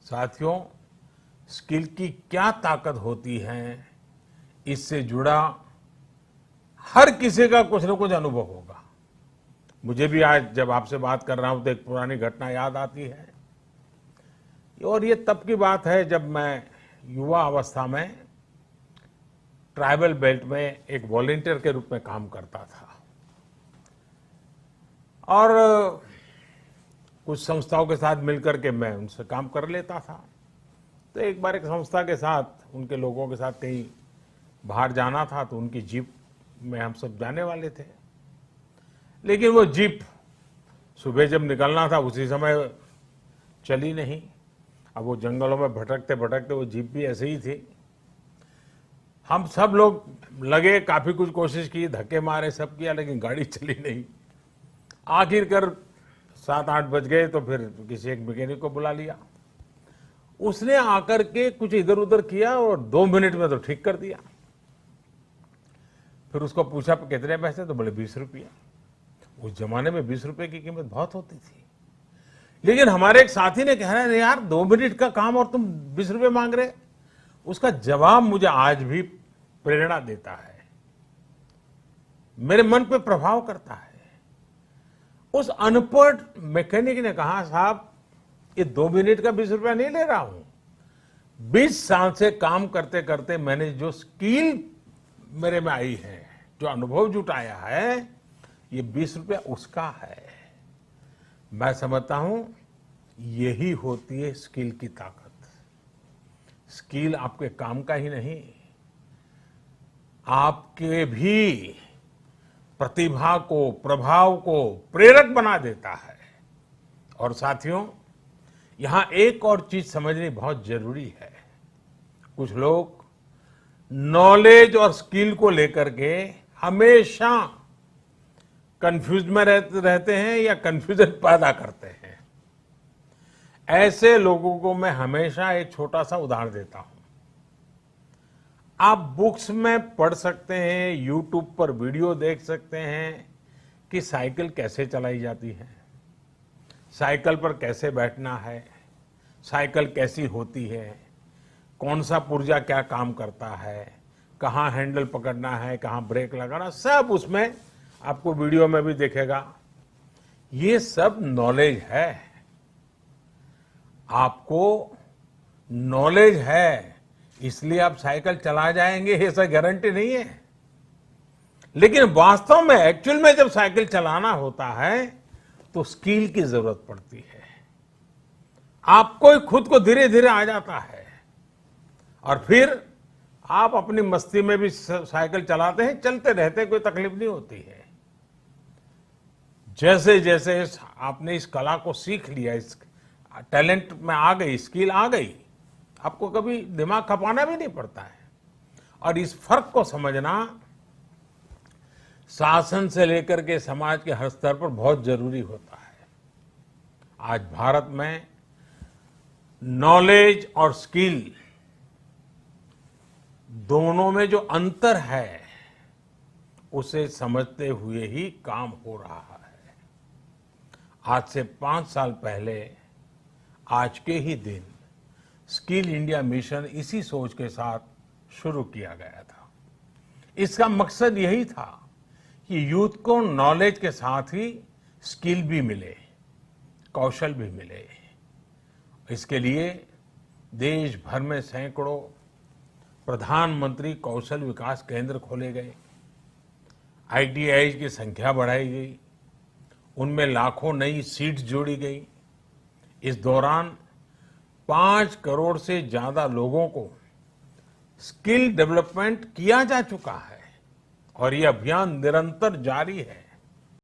साथियों, स्किल की क्या ताकत होती है, इससे जुड़ा हर किसी का कुछ न कुछ अनुभव होगा। मुझे भी आज जब आपसे बात कर रहा हूं तो एक पुरानी घटना याद आती है। और ये तब की बात है जब मैं युवा अवस्था में ट्राइबल बेल्ट में एक वॉलंटियर के रूप में काम करता था। और कुछ संस्थाओं के साथ मिलकर के मैं उनसे काम कर लेता था। तो एक बार एक संस्था के साथ उनके लोगों के साथ कहीं बाहर जाना था, तो उनकी जीप में हम सब जाने वाले थे। लेकिन वो जीप सुबह जब निकलना था उसी समय चली नहीं। अब वो जंगलों में भटकते भटकते वो जीप भी ऐसे ही थी। हम सब लोग लगे, काफी कुछ कोशिश की, धक्के मारे, सब किया, लेकिन गाड़ी चली नहीं। आखिरकार 7-8 बज गए तो फिर किसी एक मैकेनिक को बुला लिया। उसने आकर के कुछ इधर उधर किया और 2 मिनट में तो ठीक कर दिया। फिर उसको पूछा कितने पैसे, तो बोले 20 रुपया। उस जमाने में 20 रुपए की कीमत बहुत होती थी। लेकिन हमारे एक साथी ने कहा, यार 2 मिनट का काम और तुम 20 रुपए मांग रहे। उसका जवाब मुझे आज भी प्रेरणा देता है, मेरे मन पे प्रभाव करता है। उस अनपढ़ मैकेनिक ने कहा, साहब ये 2 मिनट का 20 रुपया नहीं ले रहा हूं। 20 साल से काम करते करते मैंने जो स्किल मेरे में आई है, जो अनुभव जुटाया है, ये 20 रुपया उसका है। मैं समझता हूं यही होती है स्किल की ताकत। स्किल आपके काम का ही नहीं, आपके भी प्रतिभा को, प्रभाव को प्रेरक बना देता है। और साथियों, यहां एक और चीज समझनी बहुत जरूरी है। कुछ लोग नॉलेज और स्किल को लेकर के हमेशा कंफ्यूज में रहते हैं या कंफ्यूजन पैदा करते हैं। ऐसे लोगों को मैं हमेशा एक छोटा सा उदाहरण देता हूं। आप बुक्स में पढ़ सकते हैं, यूट्यूब पर वीडियो देख सकते हैं कि साइकिल कैसे चलाई जाती है, साइकिल पर कैसे बैठना है, साइकिल कैसी होती है, कौन सा पुर्जा क्या काम करता है, कहाँ हैंडल पकड़ना है, कहाँ ब्रेक लगाना, सब उसमें आपको वीडियो में भी दिखेगा। ये सब नॉलेज है। आपको नॉलेज है इसलिए आप साइकिल चला जाएंगे, ऐसा गारंटी नहीं है। लेकिन वास्तव में एक्चुअल में जब साइकिल चलाना होता है तो स्किल की जरूरत पड़ती है। आपको खुद को धीरे धीरे आ जाता है और फिर आप अपनी मस्ती में भी साइकिल चलाते हैं, चलते रहते, कोई तकलीफ नहीं होती है। जैसे जैसे आपने इस कला को सीख लिया, इस टैलेंट में आ गई, स्किल आ गई, आपको कभी दिमाग खपाना भी नहीं पड़ता है। और इस फर्क को समझना शासन से लेकर के समाज के हर स्तर पर बहुत जरूरी होता है। आज भारत में नॉलेज और स्किल दोनों में जो अंतर है उसे समझते हुए ही काम हो रहा है। आज से 5 साल पहले आज के ही दिन स्किल इंडिया मिशन इसी सोच के साथ शुरू किया गया था। इसका मकसद यही था कि यूथ को नॉलेज के साथ ही स्किल भी मिले, कौशल भी मिले। इसके लिए देश भर में सैकड़ों प्रधानमंत्री कौशल विकास केंद्र खोले गए, ITI की संख्या बढ़ाई गई, उनमें लाखों नई सीट्स जोड़ी गई। इस दौरान 5 करोड़ से ज्यादा लोगों को स्किल डेवलपमेंट किया जा चुका है और ये अभियान निरंतर जारी है।